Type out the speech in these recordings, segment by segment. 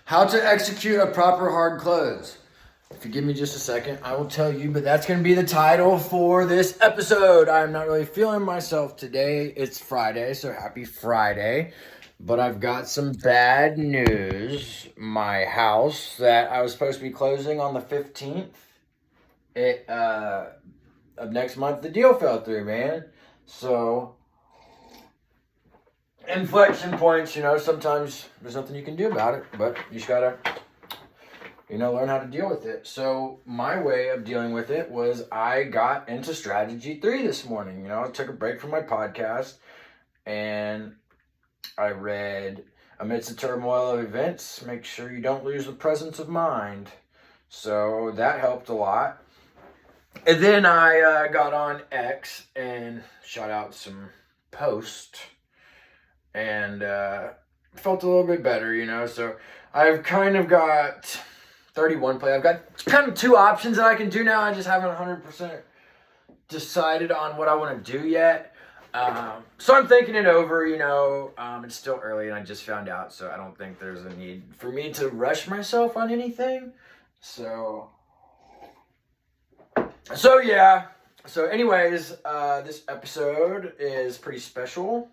How to execute a proper hard close. If you give me just a second, I will tell you, but that's going to be the title for this episode. I'm not really feeling myself today. It's Friday, so happy Friday. But I've got some bad news. My house that I was supposed to be closing on the 15th of next month, the deal fell through, man. So, inflection points, sometimes there's nothing you can do about it, but you just gotta, learn how to deal with it. So my way of dealing with it was I got into strategy 3 this morning. I took a break from my podcast and I read Amidst the Turmoil of Events, make sure you don't lose the presence of mind. So that helped a lot. And then I got on X and shot out some posts and felt a little bit better, So I've kind of got 31 play. I've got kind of 2 options that I can do now. I just haven't 100% decided on what I want to do yet. So I'm thinking it over, it's still early and I just found out, so I don't think there's a need for me to rush myself on anything. So yeah. So anyways, this episode is pretty special.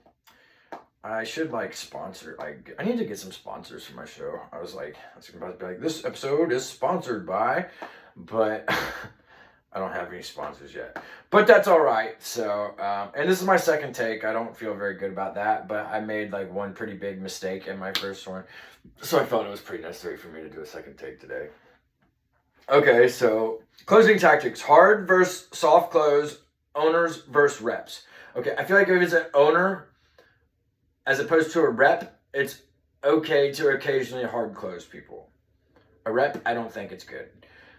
I should sponsor. I need to get some sponsors for my show. I was about to be like, this episode is sponsored by, but I don't have any sponsors yet. But that's all right. So, and this is my second take. I don't feel very good about that, but I made one pretty big mistake in my first one, so I felt it was pretty necessary for me to do a second take today. Okay, so closing tactics: hard versus soft close, owners versus reps. Okay, I feel like if it's an owner as opposed to a rep, it's okay to occasionally hard close people. A rep, I don't think it's good.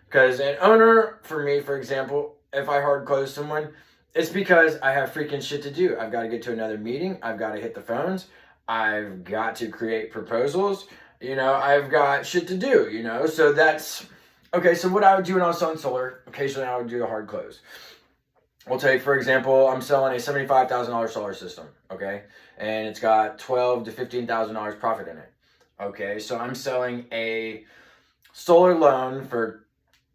Because an owner, for me, for example, if I hard close someone, it's because I have freaking shit to do. I've got to get to another meeting. I've got to hit the phones. I've got to create proposals. I've got shit to do, So that's... Okay, so what I would do when I was selling solar, occasionally I would do a hard close. We'll take, for example, I'm selling a $75,000 solar system, okay? And it's got $12,000 to $15,000 profit in it. Okay, so I'm selling a solar loan for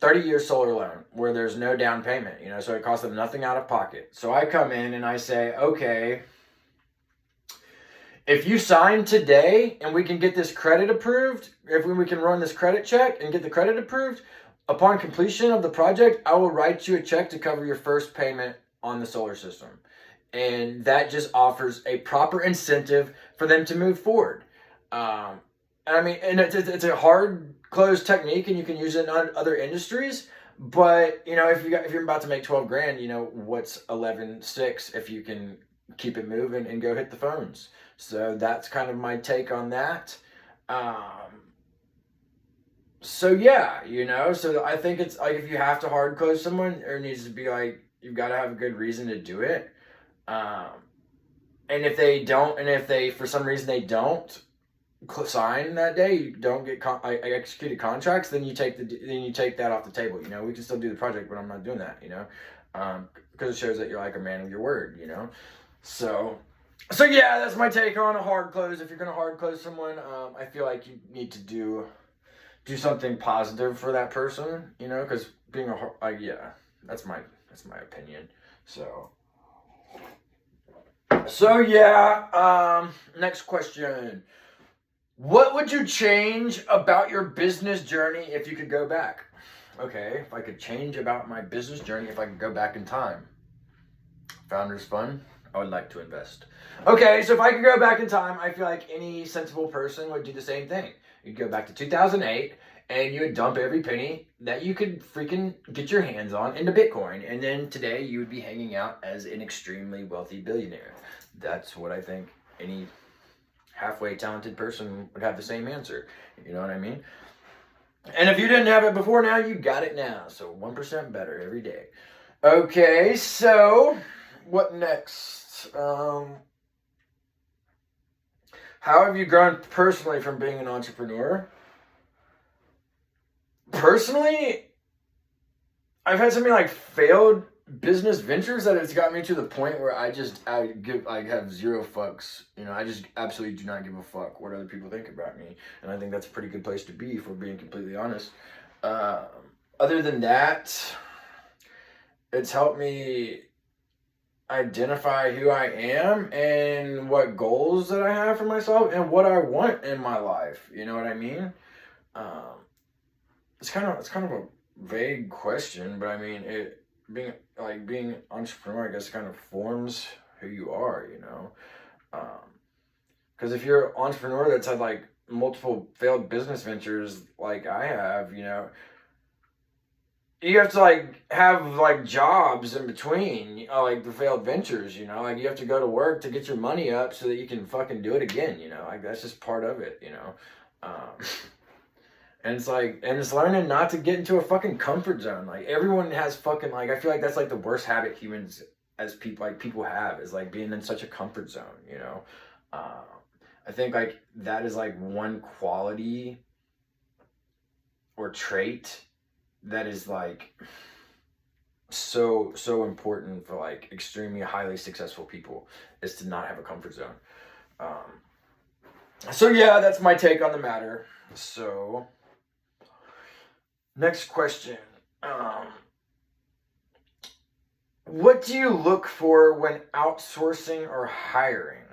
30-year solar loan where there's no down payment, so it costs them nothing out of pocket. So I come in and I say, okay, if you sign today and we can get this credit approved, if we can run this credit check and get the credit approved, upon completion of the project, I will write you a check to cover your first payment on the solar system. And that just offers a proper incentive for them to move forward. And it's a hard close technique and you can use it in other industries. But, if you're about to make 12 grand, what's 11.6 if you can keep it moving and go hit the phones. So that's kind of my take on that. So yeah, so I think it's if you have to hard close someone, there needs to be you've got to have a good reason to do it. And if they for some reason they don't sign that day, you don't get executed contracts, then you take that off the table. We can still do the project, but I'm not doing that. Because it shows that you're a man of your word. So yeah, that's my take on a hard close. If you're gonna hard close someone, I feel like you need to do something positive for that person, because being that's my opinion. So yeah, next question. What would you change about your business journey if you could go back? Okay, if I could change about my business journey, if I could go back in time. Founders Fund, I would like to invest. Okay, so if I could go back in time, I feel like any sensible person would do the same thing. You'd go back to 2008 and you would dump every penny that you could freaking get your hands on into Bitcoin. And then today you would be hanging out as an extremely wealthy billionaire. That's what I think any halfway talented person would have the same answer. You know what I mean? And if you didn't have it before now, you got it now. So 1% better every day. Okay, so what next? How have you grown personally from being an entrepreneur? Personally, I've had so many failed business ventures that it's got me to the point where I have zero fucks. You know, I just absolutely do not give a fuck what other people think about me. And I think that's a pretty good place to be, if we're being completely honest. Other than that, it's helped me identify who I am and what goals that I have for myself and what I want in my life. You know what I mean? It's kind of a vague question, but I mean, being entrepreneur, I guess, kind of forms who you are, you know. Because if you're an entrepreneur that's had like multiple failed business ventures like I have, you know, you have to like have like jobs in between, like the failed ventures, you know, like you have to go to work to get your money up so that you can fucking do it again, you know, like that's just part of it, you know. And it's like, and it's learning not to get into a fucking comfort zone. Like everyone has fucking, like, I feel like that's like the worst habit humans as people, like people have, is like being in such a comfort zone, you know. I think like that is like one quality or trait that is like so important for like extremely highly successful people, is to not have a comfort zone. So yeah, that's my take on the matter. So next question. What do you look for when outsourcing or hiring?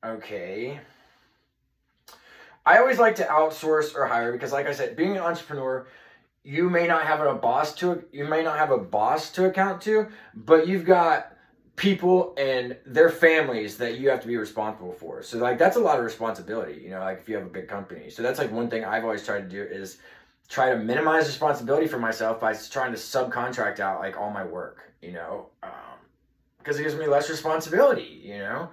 Okay. I always like to outsource or hire because, like I said, being an entrepreneur, you may not have a boss to account to, but you've got people and their families that you have to be responsible for. So like that's a lot of responsibility, you know, like if you have a big company. So that's like one thing I've always tried to do, is try to minimize responsibility for myself by trying to subcontract out like all my work, you know, because it gives me less responsibility, you know.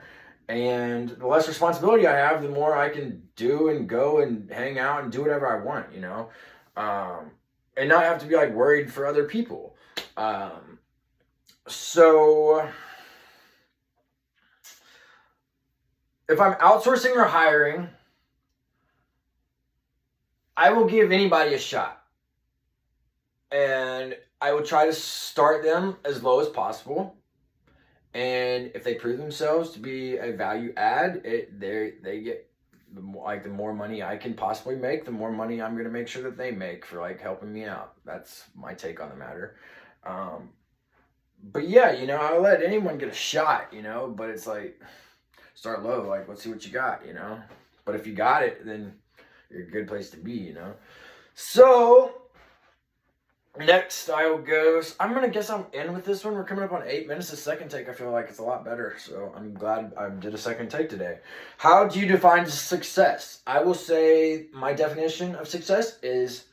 And the less responsibility I have, the more I can do and go and hang out and do whatever I want, you know, and not have to be like worried for other people. So if I'm outsourcing or hiring, I will give anybody a shot. And I will try to start them as low as possible. And if they prove themselves to be a value add, they get the more money I can possibly make, the more money I'm going to make sure that they make for like helping me out. That's my take on the matter. But yeah, you know, I'll let anyone get a shot, you know, but it's like, start low, like let's see what you got, you know. But if you got it, then you're a good place to be, you know. So next I will go, I'm going to guess I'm in with this one. We're coming up on 8 minutes. The second take, I feel like it's a lot better. So I'm glad I did a second take today. How do you define success? I will say my definition of success is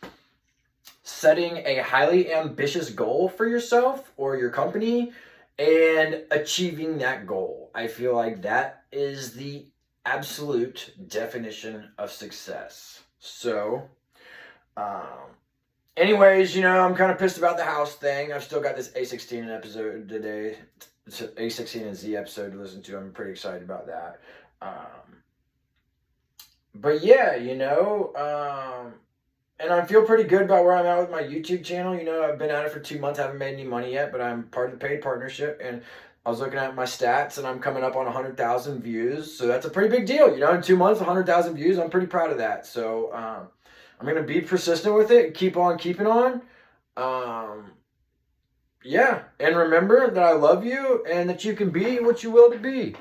setting a highly ambitious goal for yourself or your company and achieving that goal. I feel like that is the absolute definition of success. So, anyways, you know, I'm kind of pissed about the house thing. I've still got this A16 episode today. It's an A16 and Z episode to listen to. I'm pretty excited about that. But yeah, you know, and I feel pretty good about where I'm at with my YouTube channel. You know, I've been at it for 2 months, haven't made any money yet, but I'm part of the paid partnership, and I was looking at my stats, and I'm coming up on 100,000 views, so that's a pretty big deal. You know, in 2 months, 100,000 views, I'm pretty proud of that. So, I'm going to be persistent with it and keep on keeping on. Yeah, and remember that I love you and that you can be what you will to be.